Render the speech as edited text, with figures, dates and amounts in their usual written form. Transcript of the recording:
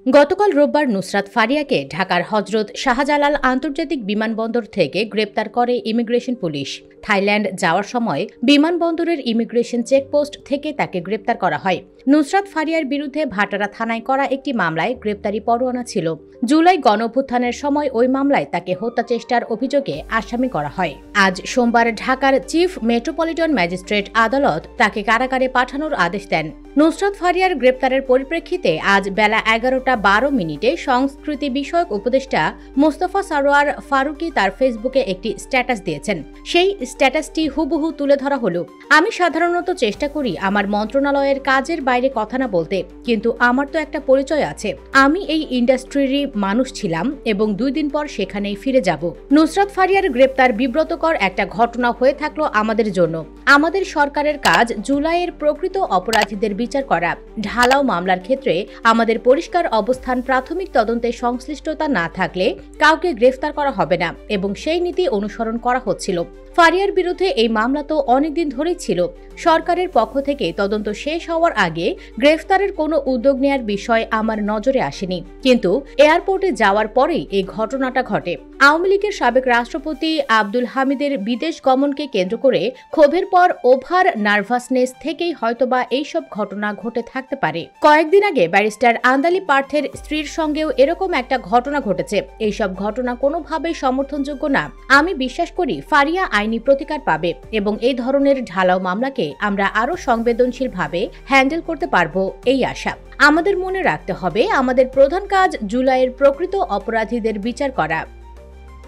গতকাল রোববার নুসরাত ফারিয়াকে ঢাকার হজরত শাহজালাল আন্তর্জাতিক বিমানবন্দর থেকে গ্রেপ্তার করে ইমিগ্রেশন পুলিশ। থাইল্যান্ড যাওয়ার সময় বিমানবন্দরের ইমিগ্রেশন চেকপোস্ট থেকে তাকে গ্রেপ্তার করা হয়। নুসরাত ফারিয়ার বিরুদ্ধে ভাটারা থানায় করা একটি মামলায় গ্রেপ্তারি পরোয়ানা ছিল। জুলাই গণঅভ্যুত্থানের সময় ওই মামলায় তাকে হত্যা চেষ্টার অভিযোগে আসামি করা হয়। আজ সোমবার ঢাকার চিফ মেট্রোপলিটন ম্যাজিস্ট্রেট আদালত তাকে কারাগারে পাঠানোর আদেশ দেন। নুসরাত ফারিয়ার গ্রেপ্তারের পরিপ্রেক্ষিতে আজ বেলা 11:12 সংস্কৃতি বিষয়ক উপদেষ্টা মোস্তফা সরোয়ার ফারুকী তার ফেসবুকে একটি স্ট্যাটাস দিয়েছেন। সেই স্ট্যাটাসটি হুবহু তুলে ধরা হলো। আমি সাধারণত চেষ্টা করি আমার মন্ত্রণালয়ের কাজের বাইরে কথা না বলতে, কিন্তু আমার তো একটা পরিচয় আছে। আমি এই ইন্ডাস্ট্রিরই মানুষ ছিলাম এবং 2 দিন পর সেখানেই ফিরে যাব। নুসরাত ফারিয়ার গ্রেপ্তার বিব্রতকর একটা ঘটনা হয়ে থাকলো আমাদের জন্য। আমাদের সরকারের কাজ জুলাইয়ের প্রকৃত অপরাধীদের বিচার করা। ঢালাও মামলার ক্ষেত্রে আমাদের পরিষ্কার অবস্থান, প্রাথমিক তদন্তে সংশ্লিষ্টতা না থাকলে কাউকে গ্রেফতার করা হবে না এবং সেই নীতি অনুসরণ করা হচ্ছিল। ফারিয়ার বিরুদ্ধে এই মামলা তো অনেকদিন ধরেই ছিল। সরকারের পক্ষ থেকে তদন্ত শেষ হওয়ার আগে গ্রেফতারের কোনো উদ্যোগ নেয়ার বিষয় আমার নজরে আসেনি, কিন্তু এয়ারপোর্টে যাওয়ার পরেই এই ঘটনাটা ঘটে। আওয়ামী লীগের সাবেক রাষ্ট্রপতি আব্দুল হামিদের বিদেশ গমনকে কেন্দ্র করে ক্ষোভের পর ওভার নার্ভাসনেস থেকেই হয়তোবা এইসব ঘটনা ঘটে থাকতে পারে। কয়েকদিন আগে ব্যারিস্টার আন্দালি পার্থের স্ত্রীর সঙ্গেও এরকম একটা ঘটনা ঘটেছে। এইসব ঘটনা কোনোভাবেই সমর্থনযোগ্য না। আমি বিশ্বাস করি ফারিয়া আইনি প্রতিকার পাবে এবং এই ধরনের ঢালাও মামলাকে আমরা আরও সংবেদনশীলভাবে হ্যান্ডেল করতে পারবো, এই আশা। আমাদের মনে রাখতে হবে, আমাদের প্রধান কাজ জুলাইয়ের প্রকৃত অপরাধীদের বিচার করা।